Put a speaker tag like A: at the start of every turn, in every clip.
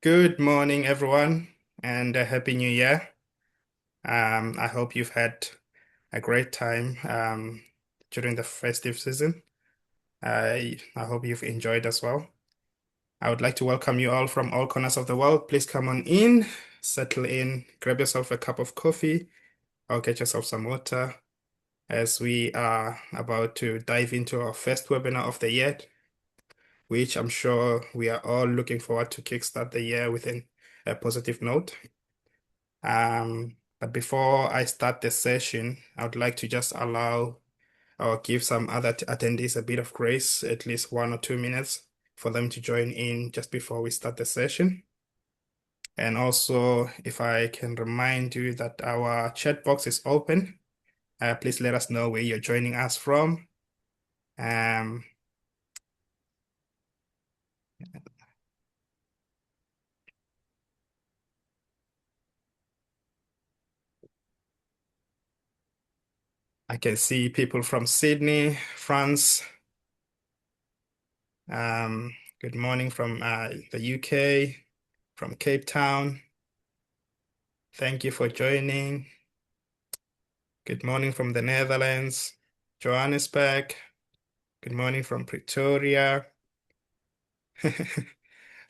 A: Good morning, everyone, and a happy new year. I hope you've had a great time during the festive season. I hope you've enjoyed as well. I would like to welcome you all from all corners of the world. Please come on in, settle in, grab yourself a cup of coffee, or get yourself some water as we are about to dive into our first webinar of the year, which I'm sure we are all looking forward to kickstart the year with a positive note. But before I start the session, I would like to just allow or give some other attendees a bit of grace, at least 1 or 2 minutes, for them to join in just before we start the session. And also, if I can remind you that our chat box is open, please let us know where you're joining us from. Um, I can see people from Sydney, France. Good morning from the UK, from Cape Town. Thank you for joining. Good morning from the Netherlands, Johannesburg. Good morning from Pretoria.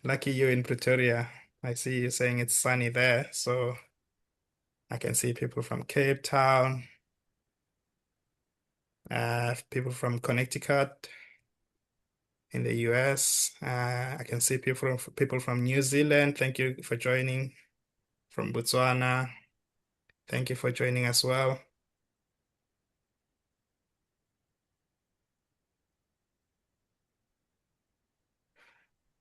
A: Lucky you in Pretoria. I see you saying it's sunny there, so I can see people from Cape Town, people from Connecticut in the US. I can see people from New Zealand. Thank you for joining. From Botswana. Thank you for joining as well.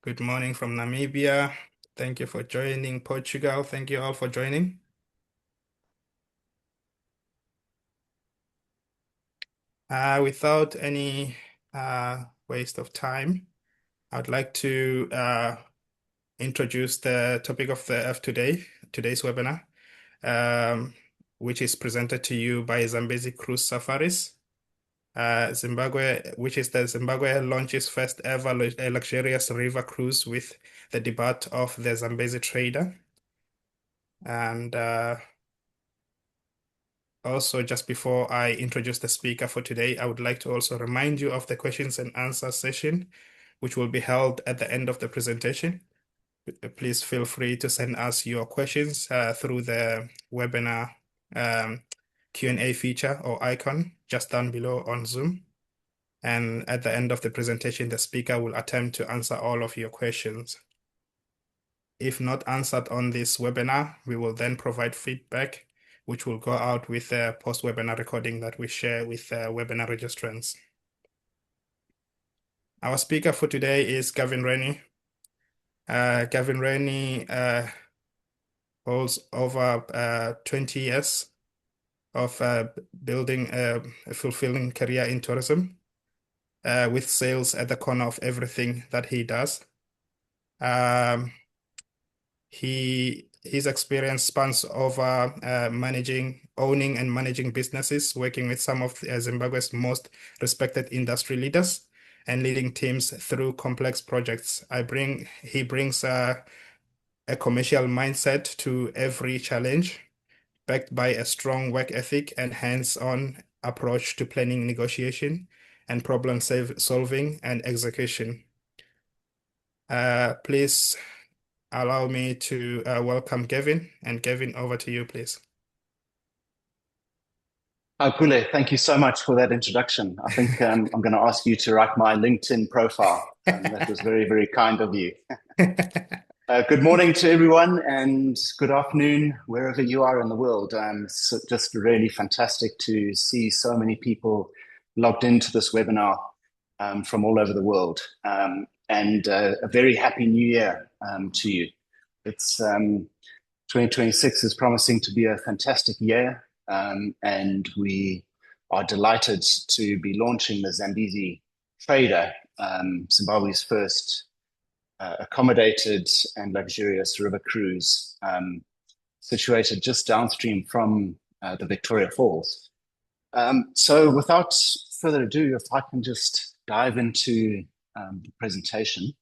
A: Good morning from Namibia. Thank you for joining. Portugal, thank you all for joining. Without any waste of time, I'd like to introduce the topic of today's webinar, which is presented to you by Zambezi Cruise Safaris. Which is the Zimbabwe launches first ever luxurious river cruise with the debut of the Zambezi Trader. And also, just before I introduce the speaker for today, I would like to also remind you of the questions and answer session, which will be held at the end of the presentation. Please feel free to send us your questions through the webinar Q&A feature or icon just down below on Zoom. And at the end of the presentation, the speaker will attempt to answer all of your questions. If not answered on this webinar, we will then provide feedback, which will go out with a post-webinar recording that we share with webinar registrants. Our speaker for today is Gavin Rennie. Gavin Rennie holds over 20 years of building a fulfilling career in tourism, with sales at the corner of everything that he does. His experience spans over owning and managing businesses, working with some of Zimbabwe's most respected industry leaders, and leading teams through complex projects. He brings a commercial mindset to every challenge, backed by a strong work ethic and hands-on approach to planning, negotiation, and problem solving and execution. Please allow me to welcome Gavin. And Gavin, over to you, please.
B: Pule, thank you so much for that introduction. I think I'm going to ask you to write my LinkedIn profile. That was very, very kind of you. Good morning to everyone and good afternoon, wherever you are in the world. So just really fantastic to see so many people logged into this webinar from all over the world. And a very happy new year to you. It's 2026 is promising to be a fantastic year. And we are delighted to be launching the Zambezi Trader, Zimbabwe's first accommodated and luxurious river cruise, situated just downstream from the Victoria Falls. So without further ado, if I can just dive into the presentation.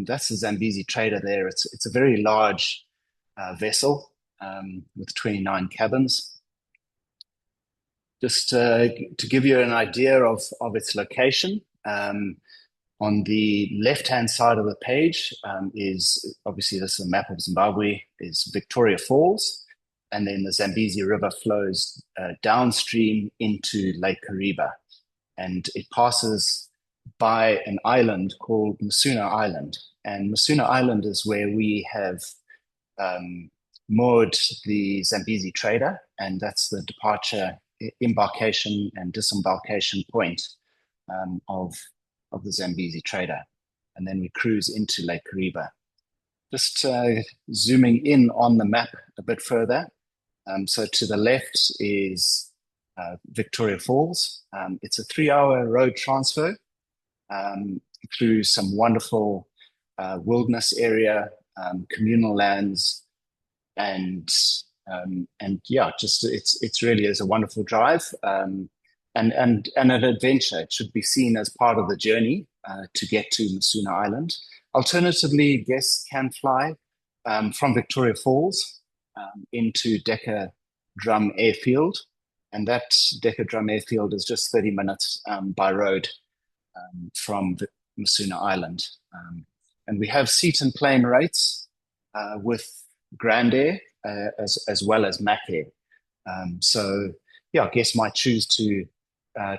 B: That's the Zambezi Trader there. It's a very large vessel with 29 cabins. Just to give you an idea of its location, on the left-hand side of the page is obviously this is a map of Zimbabwe, is Victoria Falls, and then the Zambezi River flows downstream into Lake Kariba, and it passes by an island called Msuna Island. And Msuna Island is where we have moored the Zambezi Trader, and that's the departure, embarkation, and disembarkation point of the Zambezi Trader. And then we cruise into Lake Kariba. Just zooming in on the map a bit further. So to the left is Victoria Falls. It's a 3-hour road transfer through some wonderful wilderness area, communal lands, and yeah, just it's really is a wonderful drive and an adventure. It should be seen as part of the journey to get to Msuna Island. Alternatively, guests can fly from Victoria Falls into Decker Drum Airfield, and that Decker Drum Airfield is just 30 minutes by road from Msuna Island. And we have seat and plane rates with Grand Air as well as Mac Air. So yeah, guests might choose to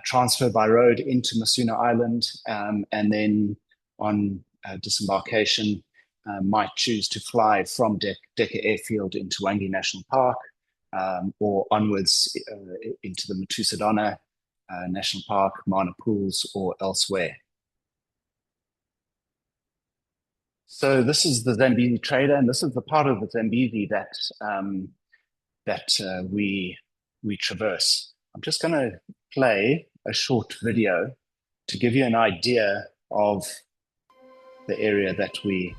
B: transfer by road into Msuna Island, and then on disembarkation might choose to fly from Decker Airfield into Wangi National Park, or onwards into the Matusadona National Park, Mana Pools, or elsewhere. So this is the Zambezi Trader, and this is the part of the Zambezi that we traverse. I'm just going to play a short video to give you an idea of the area that we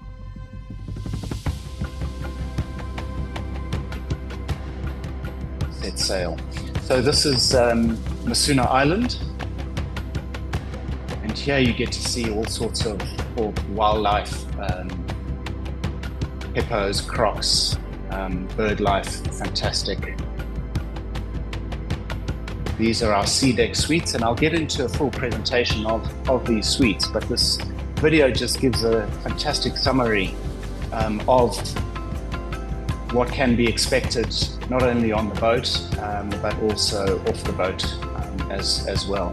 B: set sail. So this is Msuna Island, and here you get to see all sorts of wildlife, hippos, crocs, bird life, fantastic. These are our sea deck suites, and I'll get into a full presentation of these suites, but this video just gives a fantastic summary of what can be expected not only on the boat, but also off the boat as well.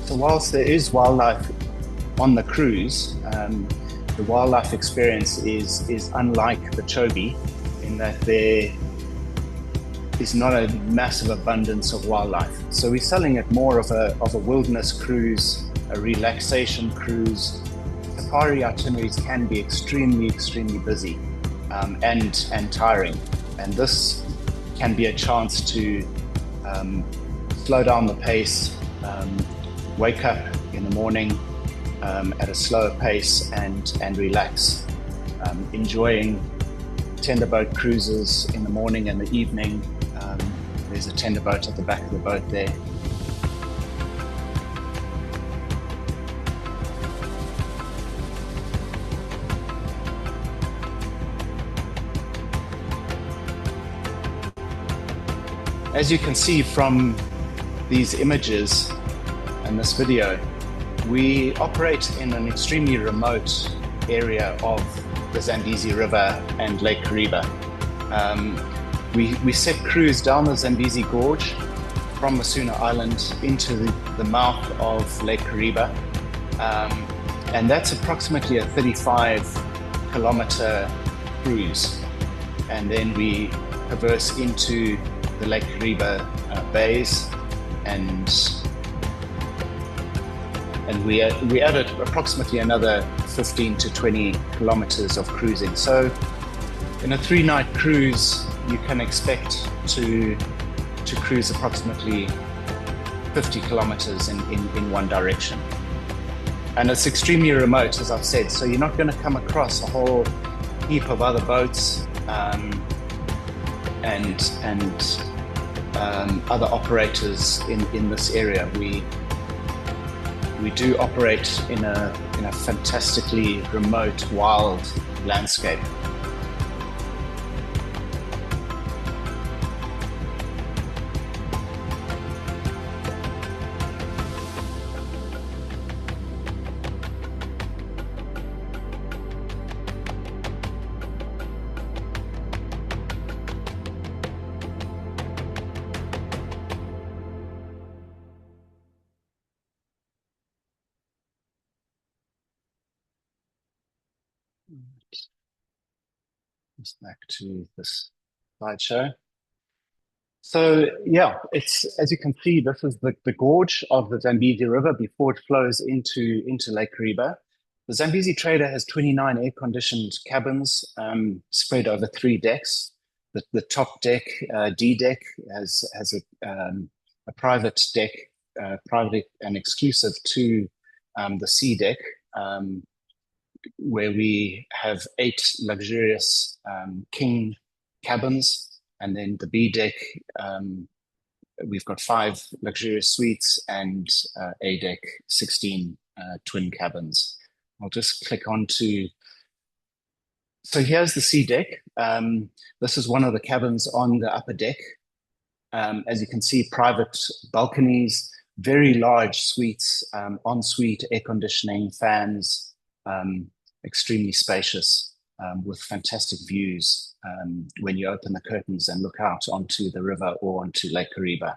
B: So whilst there is wildlife on the cruise, the wildlife experience is unlike the Chobe in that there is not a massive abundance of wildlife. So we're selling it more of a wilderness cruise, a relaxation cruise. Safari itineraries can be extremely busy and tiring, and this can be a chance to slow down the pace, wake up in the morning at a slower pace and relax, enjoying tender boat cruises in the morning and the evening. There's a tender boat at the back of the boat there. As you can see from these images and this video, we operate in an extremely remote area of the Zambezi River and Lake Kariba. We set cruise down the Zambezi Gorge from Msuna Island into the mouth of Lake Kariba, and that's approximately a 35-kilometer cruise. And then we traverse into the Lake Kariba bays, and we added approximately another 15 to 20 kilometers of cruising. So in a 3-night cruise, you can expect to cruise approximately 50 kilometers in one direction. And it's extremely remote, as I've said. So you're not going to come across a whole heap of other boats and other operators in this area. We do operate in a fantastically remote, wild landscape. Just back to this slideshow. So yeah, it's, as you can see, this is the gorge of the Zambezi River before it flows into Lake Kariba. The Zambezi Trader has 29 air-conditioned cabins spread over 3 decks. The top deck, D deck, has a private deck, private and exclusive to the C deck, where we have 8 luxurious king cabins. And then the B deck, we've got 5 luxurious suites, and A deck, 16 twin cabins. I'll just click on to, so here's the C deck. This is one of the cabins on the upper deck. As you can see, private balconies, very large suites, ensuite air conditioning, fans, extremely spacious, with fantastic views when you open the curtains and look out onto the river or onto Lake Kariba.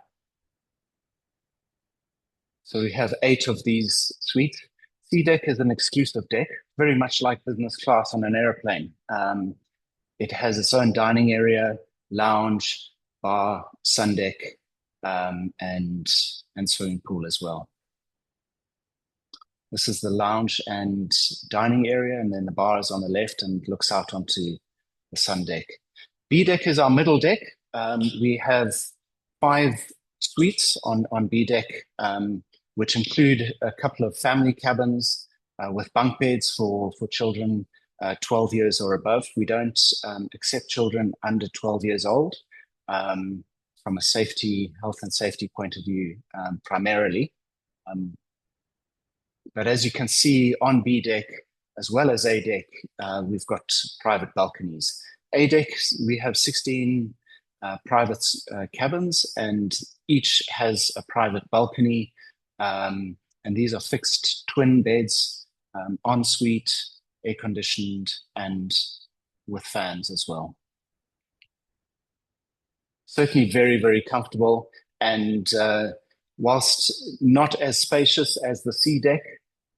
B: So we have 8 of these suites. C deck is an exclusive deck, very much like business class on an airplane. It has its own dining area, lounge, bar, sun deck, and swimming pool as well. This is the lounge and dining area, and then the bar is on the left and looks out onto the sun deck. B deck is our middle deck. We have 5 suites on B deck, which include a couple of family cabins with bunk beds for children 12 years or above. We don't accept children under 12 years old from a health and safety point of view, primarily. But as you can see on B deck, as well as A deck, we've got private balconies. A deck, we have 16 private cabins, and each has a private balcony. And these are fixed twin beds, ensuite, air conditioned, and with fans as well. Certainly very, very comfortable. And whilst not as spacious as the C deck,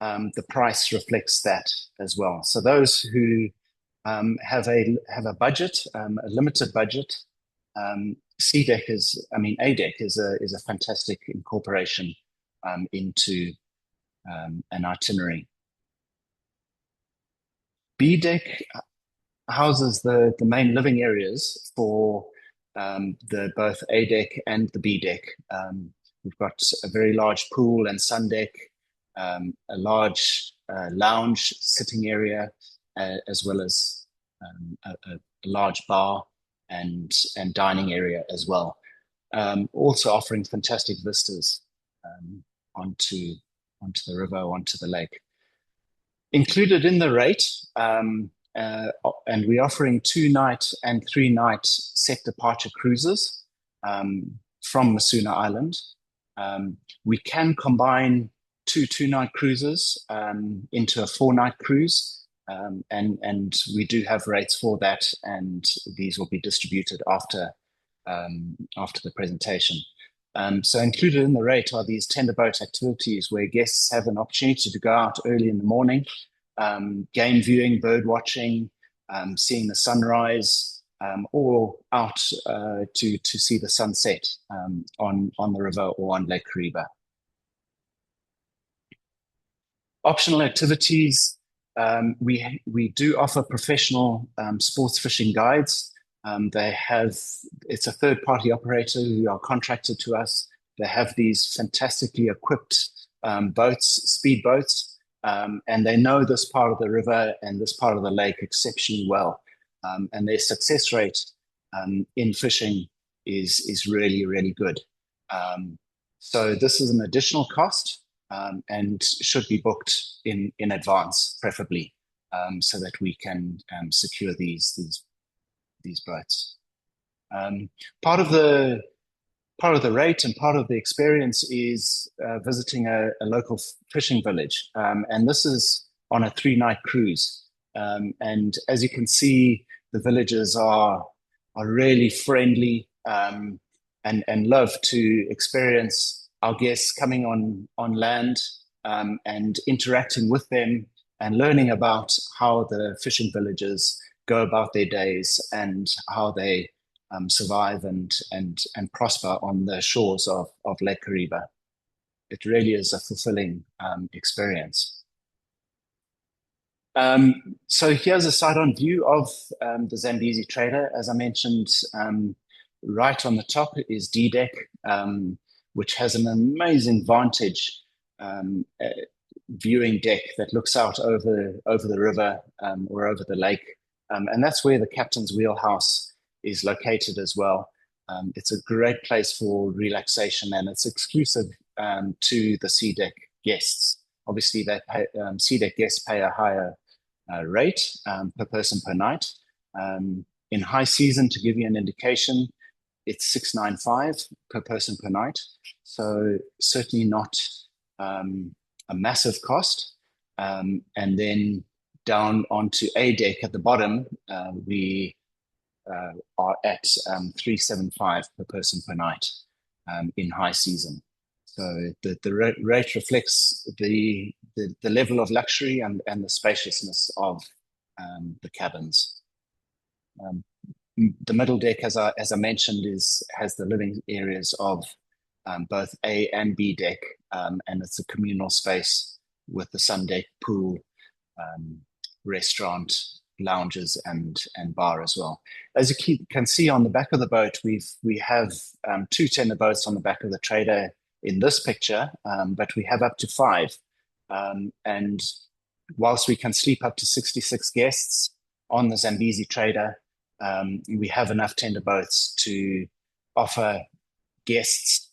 B: the price reflects that as well. So those who have a budget, a limited budget, A deck is a fantastic incorporation into an itinerary. B deck houses the main living areas for both A deck and the B deck. We've got a very large pool and sun deck, a large lounge sitting area, as well as a large bar and dining area as well. Also offering fantastic vistas onto the river, onto the lake. Included in the rate, and we're offering 2-night and 3-night set departure cruises from Msuna Island. We can combine 2 2-night cruises into a 4-night cruise, and we do have rates for that, and these will be distributed after the presentation. So included in the rate are these tender boat activities where guests have an opportunity to go out early in the morning, game viewing, bird watching, seeing the sunrise, or out to see the sunset on the river or on Lake Kariba. Optional activities, we do offer professional sports fishing guides. It's a third-party operator who are contracted to us. They have these fantastically equipped boats, speed boats, and they know this part of the river and this part of the lake exceptionally well. And their success rate in fishing is really, really good. So this is an additional cost and should be booked in advance, preferably, so that we can secure these boats. Part of the rate and part of the experience is visiting a local fishing village, and this is on a 3-night cruise. And as you can see, the villagers are really friendly and love to experience our guests coming on land and interacting with them and learning about how the fishing villagers go about their days and how they survive and prosper on the shores of Lake Kariba. It really is a fulfilling experience. So here's a side-on view of the Zambezi Trader. As I mentioned, right on the top is D-Deck, which has an amazing vantage viewing deck that looks out over the river or over the lake. And that's where the captain's wheelhouse is located as well. It's a great place for relaxation, and it's exclusive to the Sea Deck guests. Obviously, Sea Deck guests pay a higher rate per person per night. In high season, to give you an indication, it's $695 per person per night. So certainly not a massive cost. And then down onto A deck at the bottom, we are at $375 per person per night in high season. So the rate reflects the level of luxury and the spaciousness of the cabins. The middle deck, as I mentioned, has the living areas of both A and B deck, and it's a communal space with the sun deck, pool, restaurant, lounges, and bar as well. As you can see on the back of the boat, we have 2 tender boats on the back of the Trader in this picture, but we have up to 5. And whilst we can sleep up to 66 guests on the Zambezi Trader, we have enough tender boats to offer guests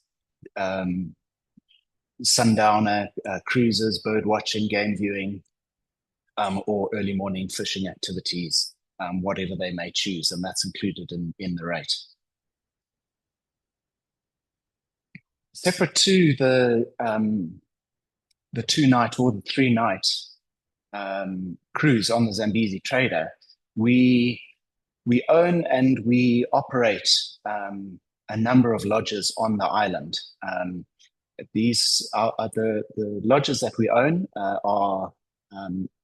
B: sundowner cruises, bird watching, game viewing, or early morning fishing activities, whatever they may choose, and that's included in the rate. Separate to the 2-night or the 3-night cruise on the Zambezi Trader, we own and we operate a number of lodges on the island. These are the lodges that we own are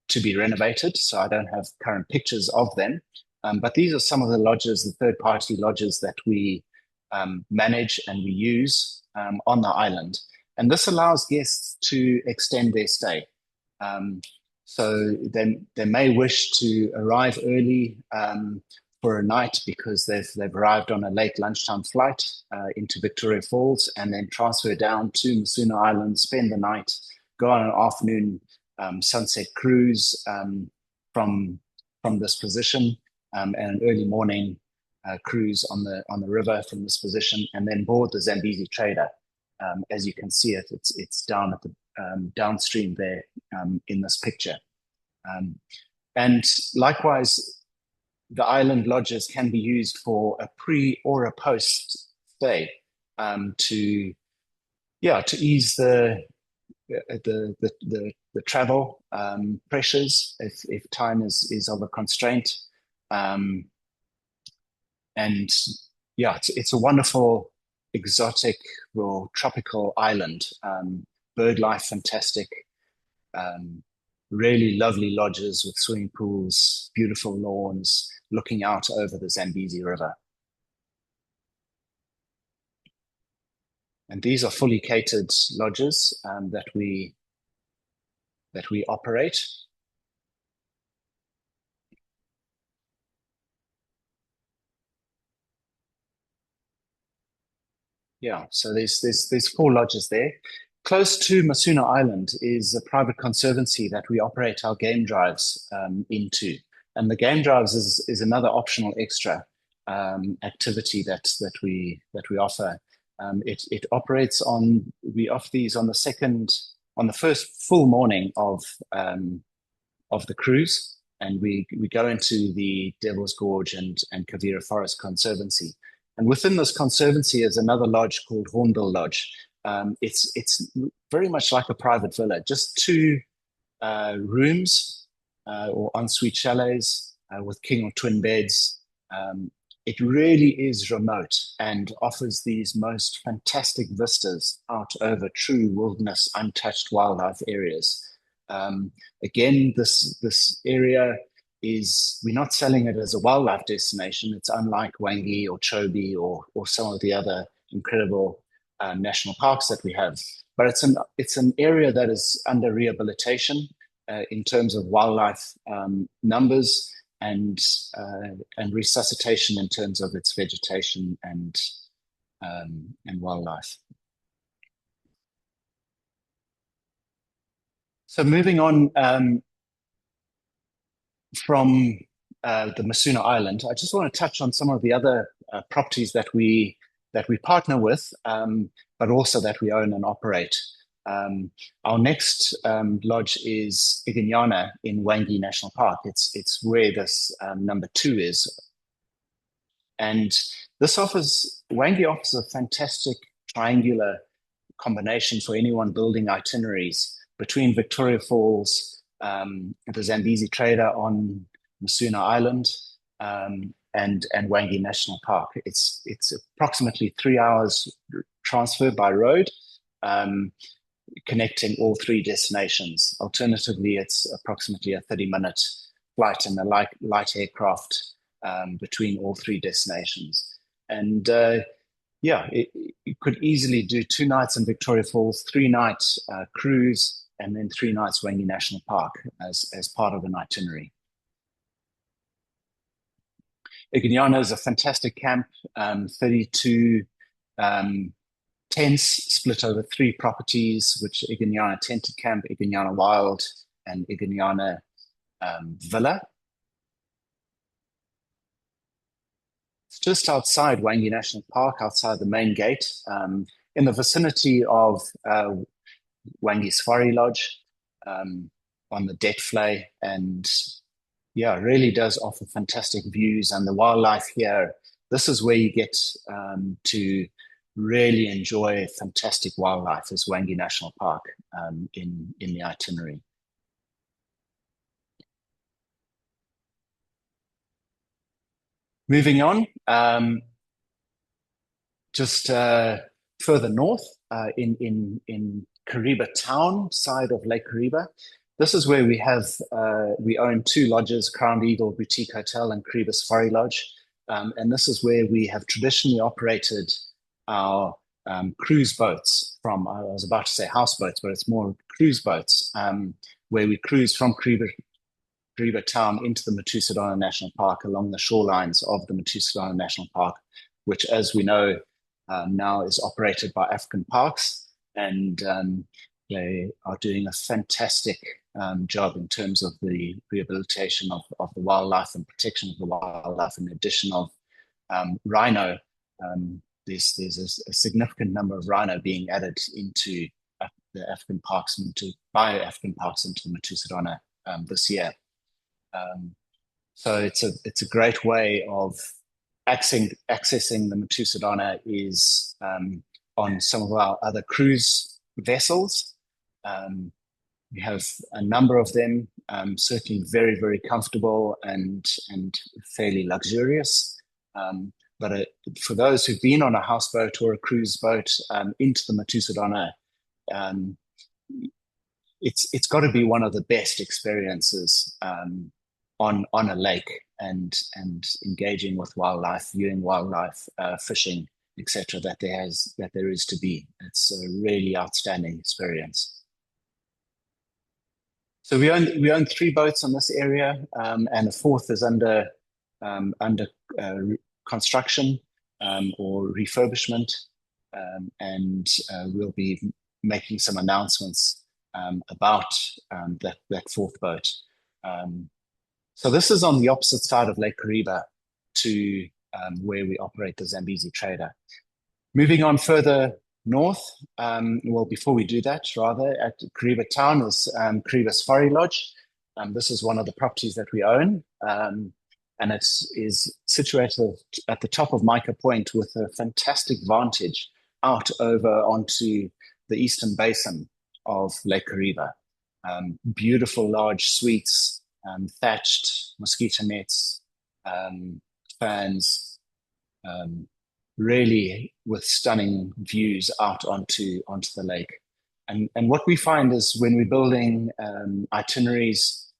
B: to be renovated, so I don't have current pictures of them. But these are some of the lodges, the third-party lodges that we manage and we use on the island. And this allows guests to extend their stay. So they may wish to arrive early for a night because they've arrived on a late lunchtime flight into Victoria Falls, and then transfer down to Msuna Island, spend the night, go on an afternoon sunset cruise from this position, and an early morning cruise on the river from this position, and then board the Zambezi Trader. As you can see it's down at the downstream there in this picture. And likewise, the island lodges can be used for a pre or a post stay to ease the travel pressures if time is of a constraint. And yeah, it's a wonderful exotic or tropical island. Bird life fantastic. Really lovely lodges with swimming pools, beautiful lawns, looking out over the Zambezi River. And these are fully catered lodges that we operate. Yeah, so there's 4 lodges there. Close to Msuna Island is a private conservancy that we operate our game drives into. And the game drives is another optional extra activity that we offer. It operates on, we offer these on the first full morning of the cruise, and we go into the Devil's Gorge and Kavira Forest Conservancy. And within this conservancy is another lodge called Hornbill Lodge. It's very much like a private villa, just two rooms or ensuite chalets with king or twin beds. It really is remote and offers these most fantastic vistas out over true wilderness, untouched wildlife areas. Again, this area is, we're not selling it as a wildlife destination. It's unlike Wangi or Chobe or some of the other incredible national parks that we have. But it's an area that is under rehabilitation in terms of wildlife numbers and resuscitation in terms of its vegetation and wildlife. So moving on from the Msuna Island, I just want to touch on some of the other properties that we partner with, but also that we own and operate. Our next lodge is Iganyana in Wangi National Park. It's where this number 2 is. And Wangi offers a fantastic triangular combination for anyone building itineraries between Victoria Falls, the Zambezi Trader on Msuna Island, and Wangi National Park. It's approximately 3 hours transfer by road, connecting all 3 destinations. Alternatively, it's approximately a 30-minute flight in a light aircraft between all 3 destinations. And you could easily do 2 nights in Victoria Falls, 3 nights cruise, and then 3 nights Wangi National Park as part of an itinerary. Iganyana is a fantastic camp, 32 tents split over 3 properties, which Iganyana Tented Camp, Iganyana Wild, and Iganyana Villa. It's just outside Wangi National Park, outside the main gate, in the vicinity of Wangi Safari Lodge, on the Det Flay, and really does offer fantastic views and the wildlife here. This is where you get to really enjoy fantastic wildlife, is Wangi National Park in the itinerary. Moving on, just further north in Kariba town, side of Lake Kariba. This is where we own 2 lodges, Crown Eagle Boutique Hotel and Kariba Safari Lodge. And this is where we have traditionally operated our cruise boats from, I was about to say houseboats, but it's more cruise boats, where we cruise from Kariba town into the Matusadana National Park along the shorelines of the Matusadana National Park, which, as we know, now is operated by African Parks, and they are doing a fantastic job in terms of the rehabilitation of the wildlife and protection of the wildlife. In addition of rhino, there's a significant number of rhino being added into the African Parks by African Parks into the Matusadana this year. So it's a great way of accessing the Matusadana is on some of our other cruise vessels. We have a number of them, certainly very, very comfortable and fairly luxurious. But for those who've been on a houseboat or a cruise boat into the Matusadana, it's got to be one of the best experiences on a lake and engaging with wildlife, viewing wildlife, fishing, etc. that there is to be. It's a really outstanding experience. So we own 3 boats on this area, and a 4th is under construction or refurbishment, and we'll be making some announcements about that fourth boat. So this is on the opposite side of Lake Kariba to where we operate the Zambezi Trader. Moving on further north, well, before we do that, rather, at Kariba town is Kariba Safari Lodge. This is one of the properties that we own, and it is situated at the top of Mica Point with a fantastic vantage out over onto the eastern basin of Lake Kariba. Beautiful large suites, thatched mosquito nets, fans, really with stunning views out onto the lake. And what we find is when we're building itineraries,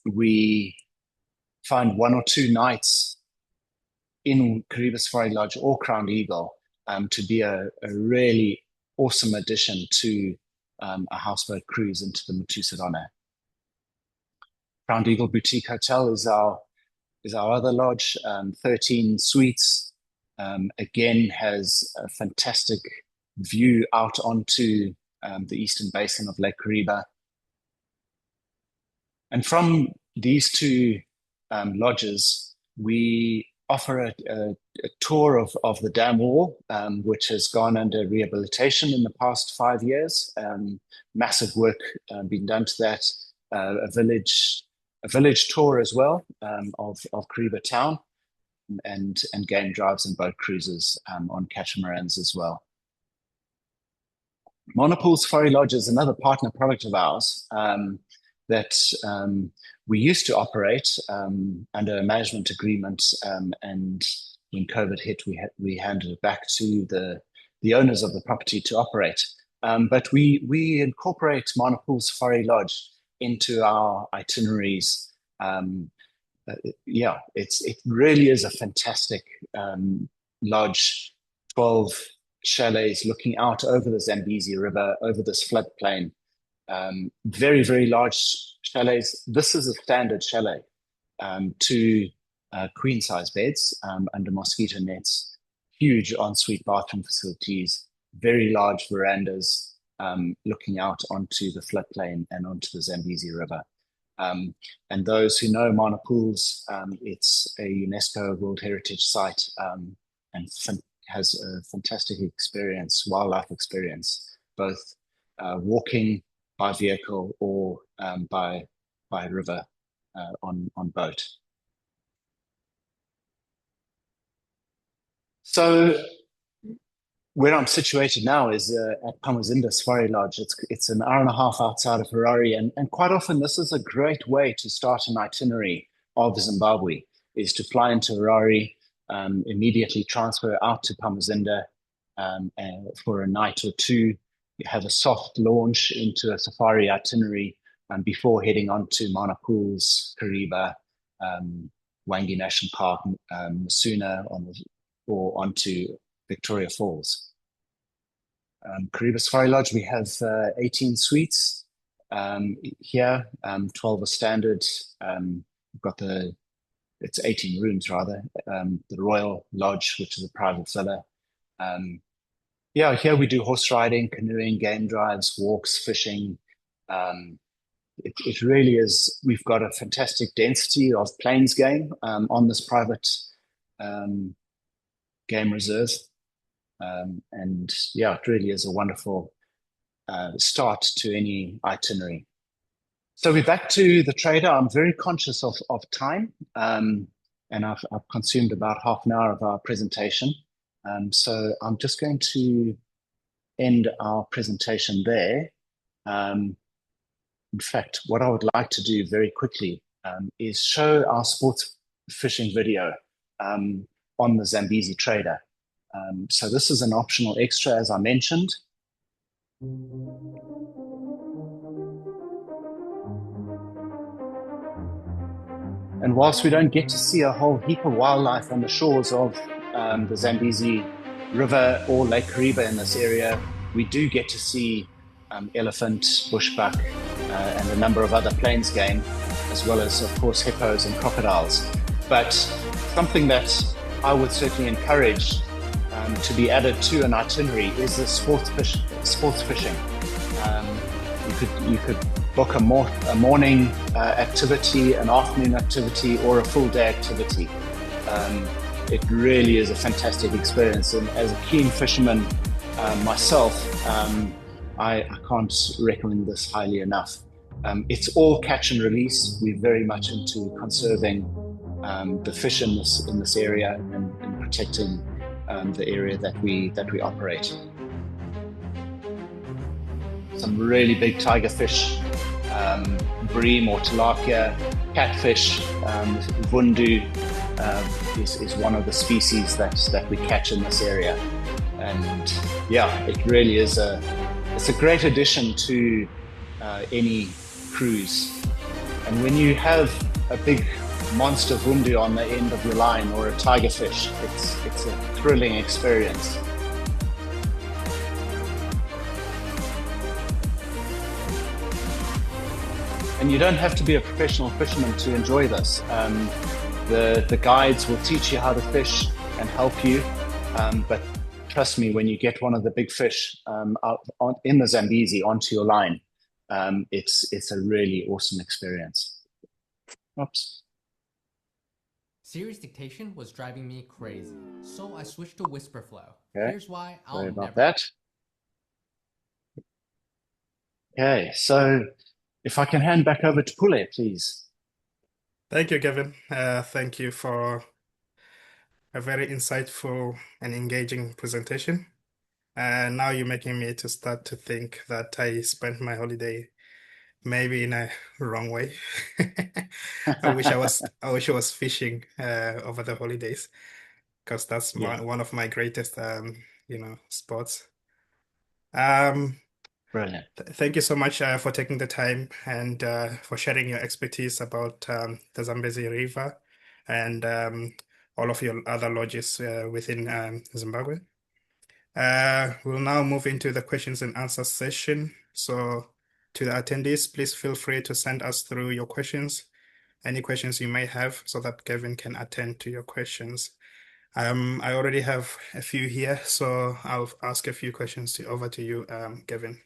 B: we find 1 or 2 nights in Kariba Safari Lodge or Crowned Eagle to be a really awesome addition to a houseboat cruise into the Matusadona. Crowned Eagle Boutique Hotel is our other lodge, 13 suites. Again, has a fantastic view out onto the eastern basin of Lake Kariba. And from these 2 lodges, we offer a tour of the dam wall, which has gone under rehabilitation in the past 5 years. Massive work being done to that. A village tour as well of Kariba town, and game drives and boat cruises on catamarans as well. Monopool Safari Lodge is another partner product of ours that we used to operate under a management agreement, and when COVID hit, we handed it back to the owners of the property to operate. But we incorporate Monopool Safari Lodge into our itineraries. It really is a fantastic lodge, 12 chalets looking out over the Zambezi River, over this floodplain. Very, very large chalets. This is a standard chalet, 2 queen-size beds under mosquito nets, huge ensuite bathroom facilities, very large verandas looking out onto the floodplain and onto the Zambezi River. And those who know Monopools, it's a UNESCO World Heritage Site and has a fantastic experience, wildlife experience, both walking by vehicle or by river on boat. So where I'm situated now is at Pamazinda Safari Lodge. It's an hour and a half outside of Harare, and quite often this is a great way to start an itinerary of Zimbabwe, is to fly into Harare, immediately transfer out to Pamazinda for a night or 2. You have a soft launch into a safari itinerary before heading on to Monopools, Kariba, Wangi National Park, Msuna, or onto Victoria Falls. Kariba Safari Lodge, we have 18 suites here, 12 are standard. We've got it's 18 rooms rather, the Royal Lodge, which is a private villa. Here we do horse riding, canoeing, game drives, walks, fishing. It really is, we've got a fantastic density of plains game on this private game reserve. It really is a wonderful start to any itinerary. So we're back to the Trader. I'm very conscious of time, and I've consumed about half an hour of our presentation. So I'm just going to end our presentation there. In fact, what I would like to do very quickly is show our sports fishing video on the Zambezi Trader. So this is an optional extra, as I mentioned. And whilst we don't get to see a whole heap of wildlife on the shores of the Zambezi River or Lake Kariba in this area, we do get to see elephant, bushbuck, and a number of other plains game, as well as, of course, hippos and crocodiles. But something that I would certainly encourage to be added to an itinerary is the sports fishing. Um, you could book a morning activity, an afternoon activity, or a full day activity. It really is a fantastic experience, and as a keen fisherman myself, I can't recommend this highly enough. It's all catch and release. We're very much into conserving the fish in this area, and protecting the area that we operate. Some really big tiger fish, bream or tilapia, catfish, vundu is one of the species that we catch in this area. And yeah, it really is it's a great addition to any cruise. And when you have a big monster vundu on the end of your line, or a tiger fish, it's a thrilling experience. And you don't have to be a professional fisherman to enjoy this. The guides will teach you how to fish and help you, but trust me, when you get one of the big fish in the Zambezi onto your line, it's a really awesome experience. Oops.
C: Serious dictation was driving me crazy, so I switched to whisper flow.
B: Okay.
C: Here's why I'll
B: Sorry about
C: never.
B: that. Okay, so if I can hand back over to Pule, please.
A: Thank you, Kevin. Thank you for a very insightful and engaging presentation. Now you're making me to start to think that I spent my holiday maybe in a wrong way. I wish I was fishing over the holidays, because that's
B: Yeah,
A: one of my greatest sports. Um,
B: brilliant.
A: Thank you so much for taking the time, and for sharing your expertise about the Zambezi River, and all of your other lodges within Zimbabwe. We'll now move into the questions and answers session. So, to the attendees, please feel free to send us through your questions, any questions you may have, so that Kevin can attend to your questions. I already have a few here, so I'll ask a few questions over to you, Kevin.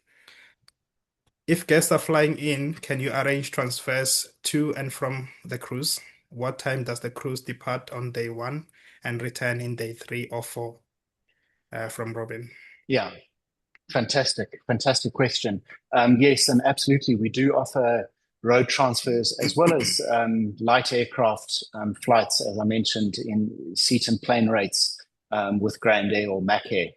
A: If guests are flying in, can you arrange transfers to and from the cruise? What time does the cruise depart on day 1 and return in day 3 or 4? From Robin.
B: Yeah, fantastic question. Yes, and absolutely, we do offer road transfers as well as light aircraft flights, as I mentioned, in seat and plane rates with Grand Air or Mac Air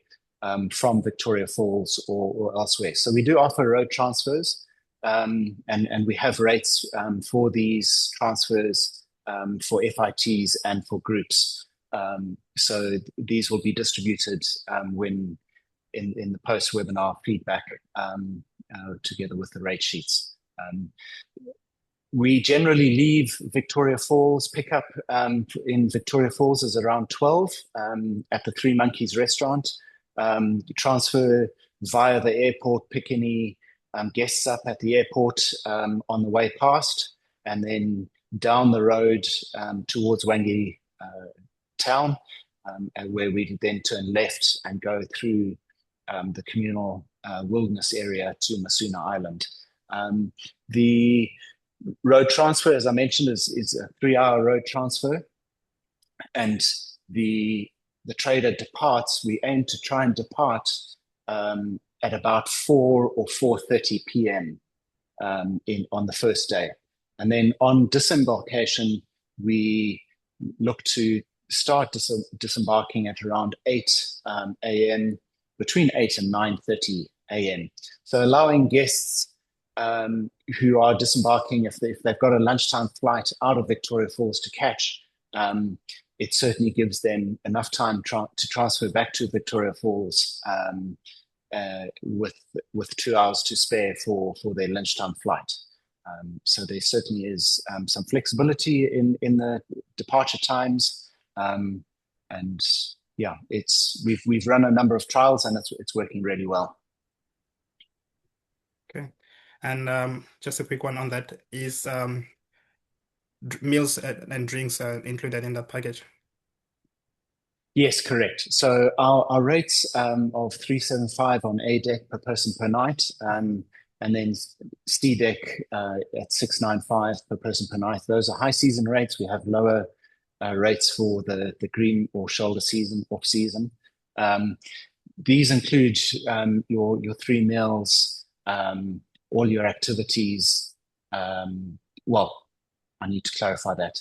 B: from Victoria Falls or elsewhere. So we do offer road transfers, and we have rates for these transfers for FITs and for groups. So these will be distributed when in the post-webinar feedback together with the rate sheets. We generally leave Victoria Falls. Pickup in Victoria Falls is around 12 at the Three Monkeys restaurant. Transfer via the airport, pick any guests up at the airport on the way past, and then down the road towards Wangi town, where we then turn left and go through the communal wilderness area to Msuna Island. The road transfer, as I mentioned, is a 3-hour road transfer, and the trader departs. We aim to try and depart at about 4 or 4:30 p.m. On the first day, and then on disembarkation we look to start disembarking at around 8 a.m. between 8 and 9:30 a.m. So allowing guests who are disembarking, if they've got a lunchtime flight out of Victoria Falls to catch, it certainly gives them enough time to transfer back to Victoria Falls with 2 hours to spare for their lunchtime flight. So there certainly is some flexibility in the departure times, and yeah, we've run a number of trials, and it's working really well.
A: Okay, and just a quick one on that: is meals and drinks included in that package?
B: Yes, correct. So our rates of 375 on A deck per person per night, and then C deck at 695 per person per night. Those are high season rates. We have lower rates for the green or shoulder season, off season. These include your three meals, all your activities. Well, I need to clarify that.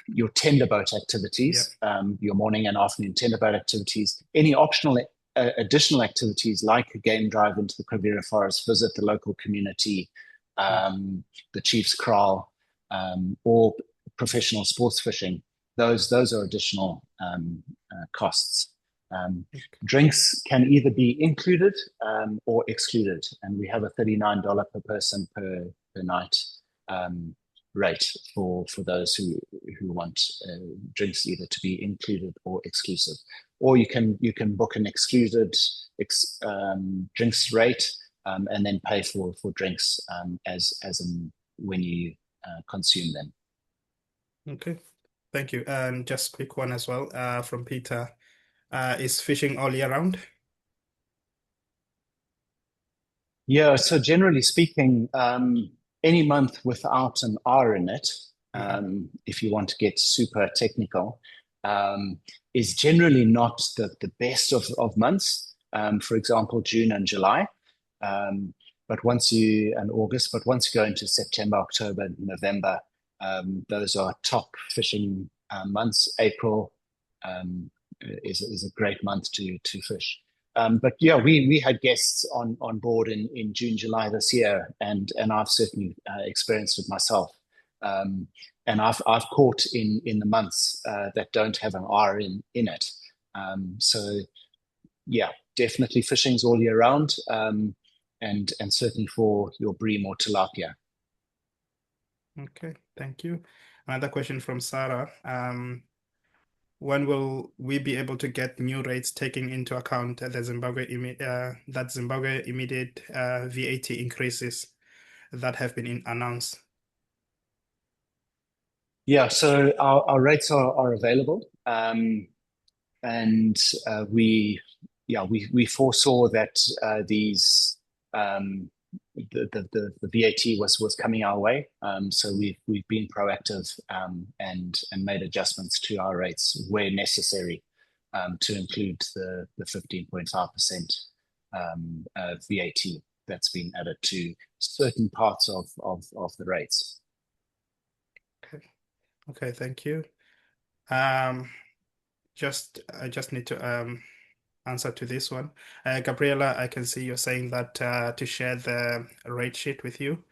B: Your tender boat
A: Yep.
B: activities, your morning and afternoon tender boat activities, any optional additional activities like a game drive into the Kariba Forest, visit the local community, the Chief's Kraal, or professional sports fishing. Those are additional costs. Drinks can either be included or excluded, and we have a $39 per person per night rate for those who want drinks either to be included or exclusive. Or you can book an excluded drinks rate and then pay for drinks as and when you consume them.
A: Okay. Thank you. And just quick one as well, from Peter. Is fishing all year round?
B: Yeah, so generally speaking, any month without an R in it, if you want to get super technical, is generally not the best of months. For example, June and July. But once you, and August, but once you go into September, October, November, those are top fishing months. April is a great month to fish. But yeah, we had guests on board in June, July this year, and I've certainly experienced it myself. And I've caught in the months that don't have an R in it. So yeah, definitely fishing's all year round, and certainly for your bream or tilapia.
A: Okay, thank you. Another question from Sarah. When will we be able to get new rates taking into account the Zimbabwe immediate VAT increases that have been announced?
B: Yeah, so our rates are available, and we foresaw that these the VAT was coming our way. So we've been proactive and made adjustments to our rates where necessary to include the 15.5% VAT that's been added to certain parts of the rates.
A: Okay, thank you. I just need to answer to this one. Gabriela, I can see you're saying that to share the rate sheet with you.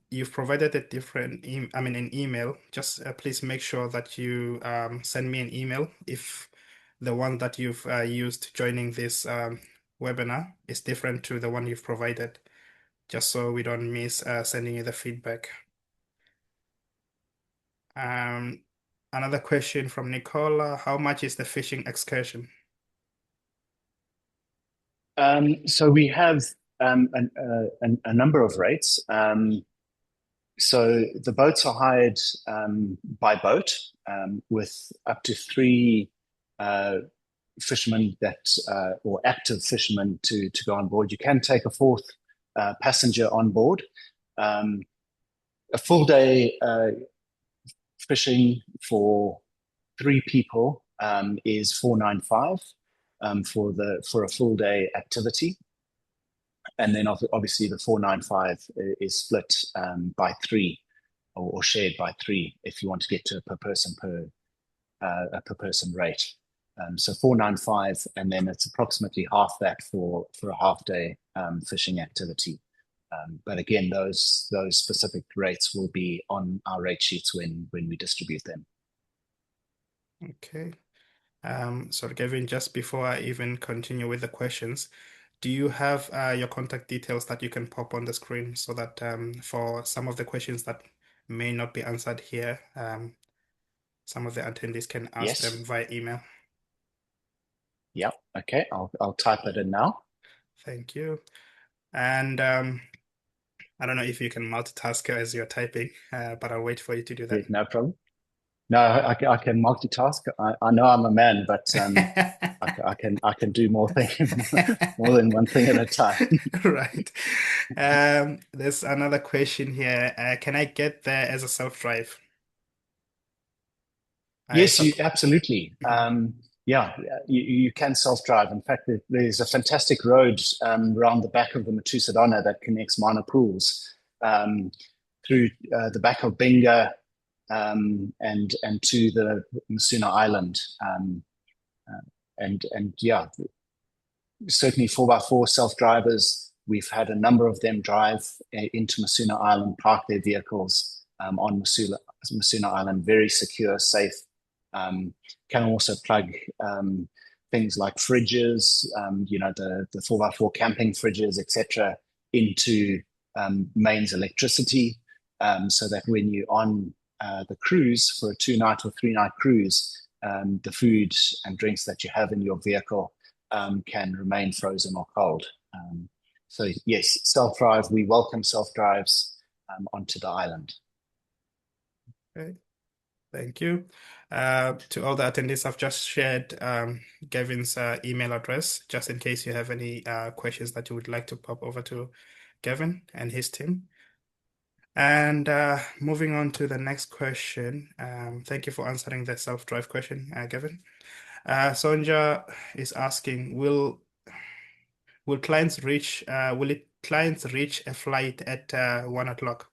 A: You've provided a different, an email. Just please make sure that you send me an email if the one that you've used joining this webinar is different to the one you've provided, just so we don't miss sending you the feedback. Another question from Nicola: how much is the fishing excursion?
B: So we have a number of rates. So the boats are hired by boat with up to three fishermen or active fishermen to go on board. You can take a fourth passenger on board. A full day fishing for three people is $495 for a full day activity. And then obviously the 495 is split by three or shared by three if you want to get to a per person rate. So 495, and then it's approximately half that for a half day fishing activity. But again, those specific rates will be on our rate sheets when we distribute them.
A: Okay. So Gavin, just before I even continue with the questions, do you have your contact details that you can pop on the screen so that for some of the questions that may not be answered here, some of the attendees can ask them
B: Yes.
A: via email?
B: Yeah. Okay. I'll type it in now.
A: Thank you. And I don't know if you can multitask as you're typing, but I'll wait for you to do that.
B: No problem. No, I can multitask. I know I'm a man, but I can do more more than one thing at a time.
A: Right. There's another question here. Can I get there as a self-drive? I
B: Yes, you
A: sup
B: absolutely.
A: Mhm.
B: Yeah, you can self-drive. In fact, there's a fantastic road around the back of the Matusadana that connects minor pools um, through the back of Binga and to the Msuna Island. And yeah, certainly 4x4 self-drivers. We've had a number of them drive into Msuna Island, park their vehicles on Msuna Island, very secure, safe. Um, can also plug things like fridges, the 4x4 camping fridges, etc., into mains electricity, so that when you're on the cruise for a 2-night or 3-night cruise, the food and drinks that you have in your vehicle can remain frozen or cold. So yes, self-drive, we welcome self-drives onto the island.
A: Okay, thank you. To all the attendees, I've just shared Gavin's email address, just in case you have any questions that you would like to pop over to Gavin and his team. And moving on to the next question. Thank you for answering the self-drive question, Gavin. Sonja is asking, will clients reach a flight at 1 o'clock?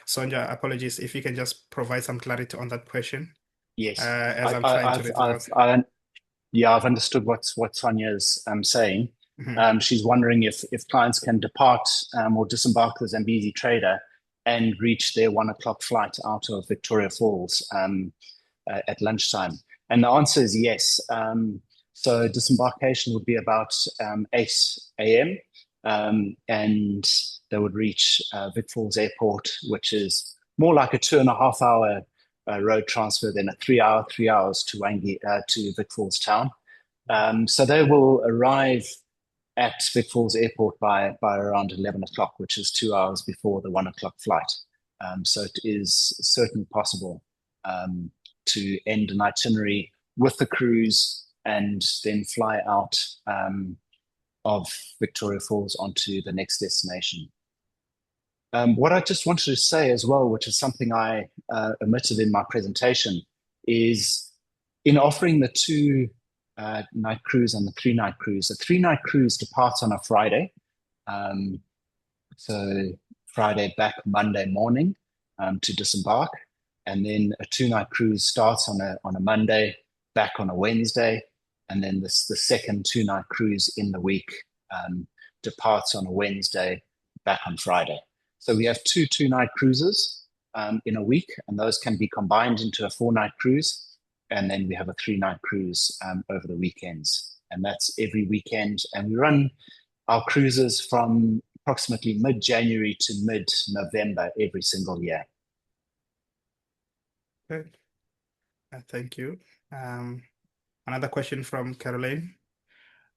A: Sonja, apologies if you can just provide some clarity on that question,
B: Yes,
A: as I'm trying to read it out.
B: yeah, I've understood what Sonia's saying.
A: Mhm.
B: She's wondering if clients can depart or disembark the Zambezi Trader and reach their 1 o'clock flight out of Victoria Falls at lunchtime. And the answer is yes. So disembarkation would be about 8 a.m. And they would reach Vic Falls Airport, which is more like a 2.5 hour road transfer than a 3 hours to Vic Falls town. So they will arrive at Vic Falls Airport by around 11 o'clock, which is 2 hours before the 1 o'clock flight. So it is certainly possible to end an itinerary with the cruise and then fly out of Victoria Falls onto the next destination. What I just wanted to say as well, which is something I omitted in my presentation, is in offering the 2-night cruise and the 3-night cruise. The 3-night cruise departs on a Friday. So Friday back Monday morning to disembark. And then a 2-night cruise starts on a Monday, back on a Wednesday. And then the second 2-night cruise in the week departs on a Wednesday, back on Friday. So we have 2-night cruises in a week, and those can be combined into a 4-night cruise. And then we have a 3-night cruise over the weekends. And that's every weekend. And we run our cruises from approximately mid-January to mid-November every single year.
A: Okay. Thank you. Another question from Caroline.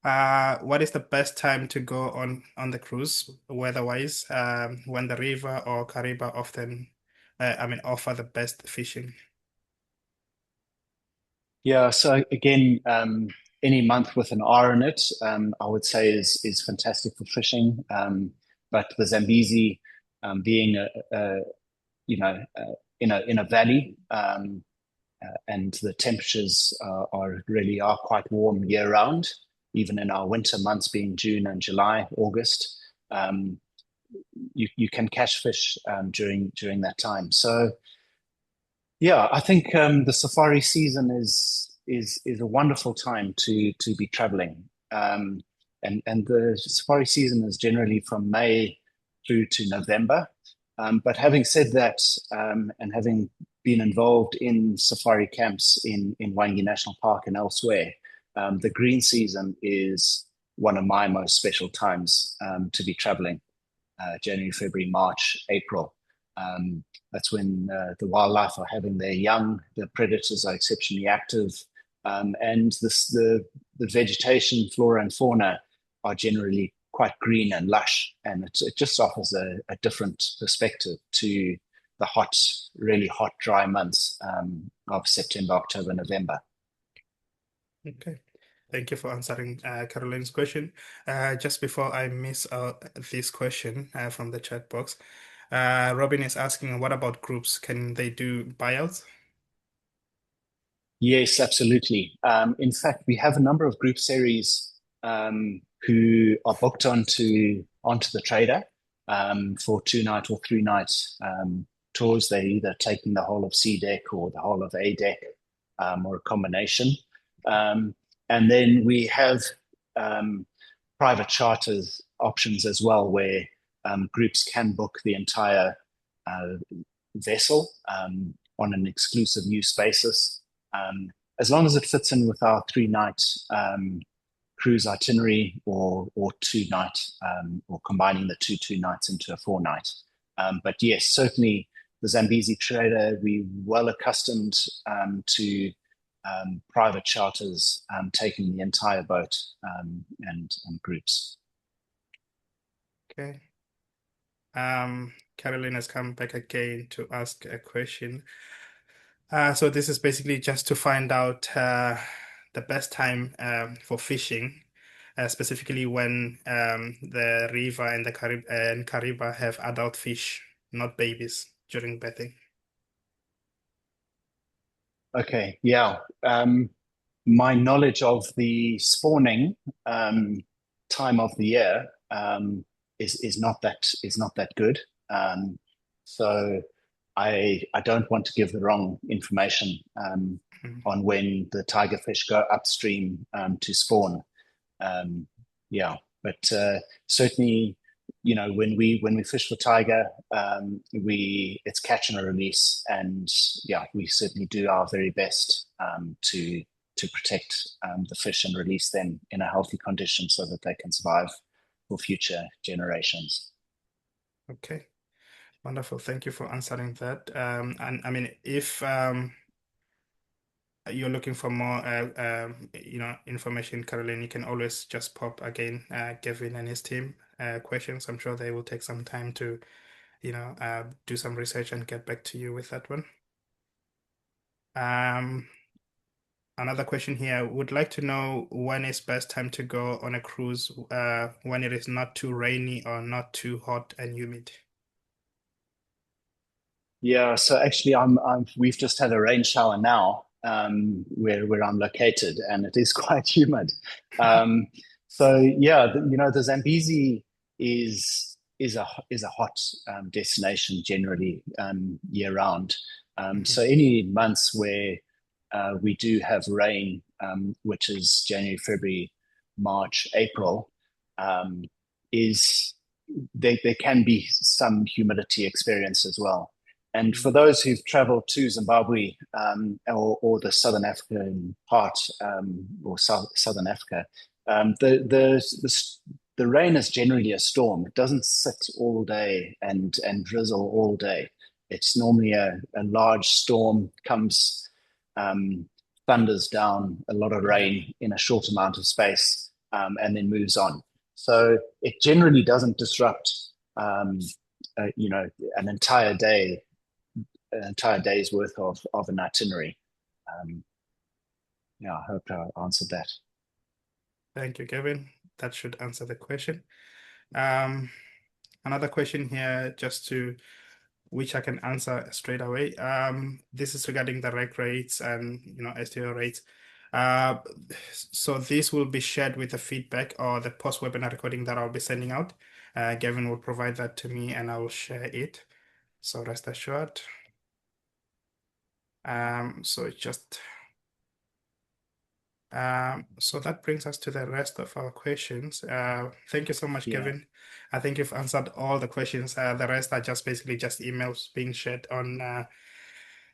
A: What is the best time to go on the cruise, weather-wise, when the river or Kariba offer the best fishing?
B: Yeah, so again, any month with an R in it, I would say is fantastic for fishing. But the Zambezi, being in a valley, and the temperatures are quite warm year round, even in our winter months being June and July, August. You can catch fish during that time. So yeah, I think the safari season is a wonderful time to be traveling. And the safari season is generally from May through to November. But having said that, and having been involved in safari camps in Wangi National Park and elsewhere, the green season is one of my most special times to be traveling. January, February, March, April. That's when the wildlife are having their young, the predators are exceptionally active, and the vegetation, flora and fauna are generally quite green and lush, and it just offers a different perspective to hot, really hot, dry months of September, October, November.
A: Okay. Thank you for answering Caroline's question. Just before I miss this question from the chat box, Robin is asking, what about groups? Can they do buyouts?
B: Yes, absolutely. In fact, we have a number of group series who are booked onto the Trader for 2-night or 3-night tours. They're either taking the whole of C deck or the whole of A deck or a combination. And then we have private charters options as well, where groups can book the entire vessel on an exclusive use basis. As long as it fits in with our 3-night cruise itinerary or 2-night, or combining the two nights into a 4-night. But yes, certainly the Zambezi Trader, we're well accustomed to private charters taking the entire boat and groups.
A: Okay. Caroline has come back again to ask a question. So this is basically just to find out the best time for fishing, specifically when the river and the Kariba have adult fish, not babies, during bathing.
B: Okay, yeah. My knowledge of the spawning time of the year is not that good. So I don't want to give the wrong information on when the tiger fish go upstream to spawn. Yeah, but certainly, when we fish for tiger, it's catch and release, and yeah, we certainly do our very best to protect the fish and release them in a healthy condition so that they can survive for future generations.
A: Okay, wonderful. Thank you for answering that. And I mean, if you're looking for more, information, Caroline, you can always just pop again, Gavin and his team questions. I'm sure they will take some time to, do some research and get back to you with that one. Another question here, would like to know when is best time to go on a cruise when it is not too rainy or not too hot and humid.
B: Yeah, so actually, we've just had a rain shower now where I'm located, and it is quite humid. So yeah, the Zambezi is a hot destination generally year round. So any months where we do have rain, which is January, February, March, April, there can be some humidity experience as well. And for those who've traveled to Zimbabwe or the Southern African part or Southern Africa, the rain is generally a storm. It doesn't sit all day and drizzle all day. It's normally a large storm, comes, thunders down a lot of rain in a short amount of space, and then moves on. So it generally doesn't disrupt, an entire day's worth of an itinerary. Yeah, I hope I answered that.
A: Thank you, Kevin. That should answer the question. Another question here, which I can answer straight away. This is regarding the reg rates and STO rates. So this will be shared with the feedback or the post-webinar recording that I'll be sending out. Gavin will provide that to me and I will share it. So rest assured. So that brings us to the rest of our questions. Thank you so much, Kevin. I think you've answered all the questions. The rest are basically just emails being shared on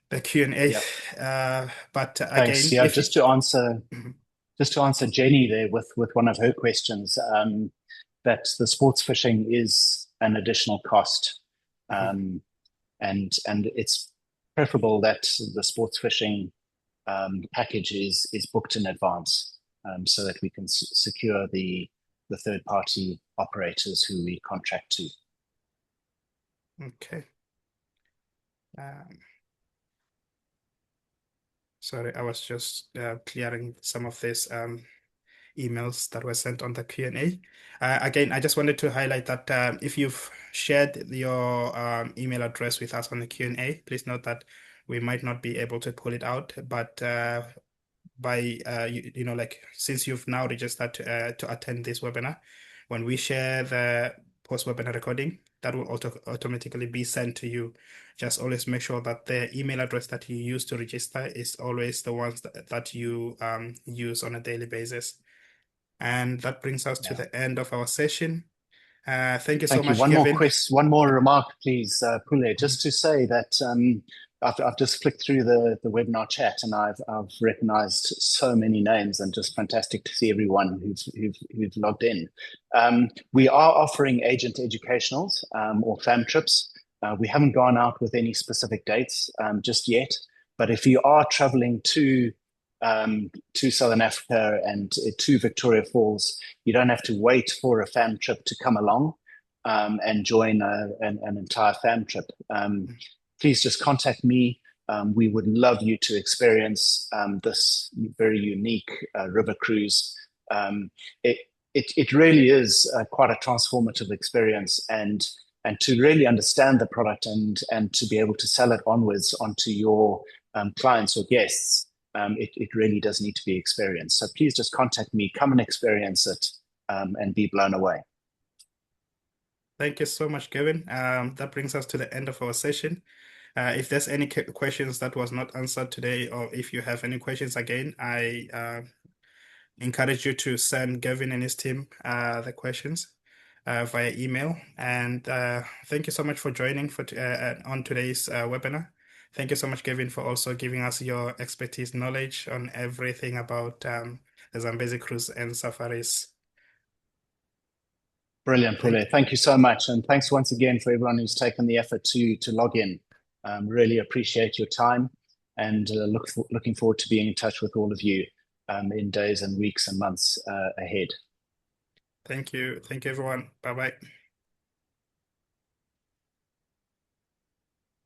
A: the Q&A. But
B: Thanks.
A: again,
B: just to answer Jenny there with one of her questions, that the sports fishing is an additional cost, and it's preferable that the sports fishing package is booked in advance, so that we can secure the third-party operators who we contract to.
A: Okay. Sorry, I was just clearing some of these emails that were sent on the Q&A. Again, I just wanted to highlight that if you've shared your email address with us on the Q&A, please note that we might not be able to pull it out, but by like since you've now registered to attend this webinar, when we share the post-webinar recording, that will automatically be sent to you. Just always make sure that the email address that you use to register is always the ones that you use on a daily basis. And that brings us to the end of our session. Thank you so much, Kevin.
B: One more remark, please, Pule, just to say that I've just flicked through the webinar chat and I've recognized so many names and just fantastic to see everyone who's logged in. We are offering agent educationals or fam trips. We haven't gone out with any specific dates just yet, but if you are traveling to Southern Africa and to Victoria Falls, you don't have to wait for a fam trip to come along and join an entire fam trip. Please just contact me. We would love you to experience this very unique river cruise. It really is quite a transformative experience, and to really understand the product and to be able to sell it onwards onto your clients or guests. It really does need to be experienced. So please just contact me, come and experience it, and be blown away.
A: Thank you so much, Kevin. That brings us to the end of our session. If there's any questions that was not answered today, or if you have any questions again, I encourage you to send Kevin and his team the questions via email. And thank you so much for joining on today's webinar. Thank you so much, Kevin, for also giving us your expertise, knowledge on everything about the Zambezi cruise and safaris.
B: Brilliant, Pule. Thank you so much. And thanks once again for everyone who's taken the effort to log in. Really appreciate your time and looking forward to being in touch with all of you in days and weeks and months ahead.
A: Thank you. Thank you, everyone. Bye-bye.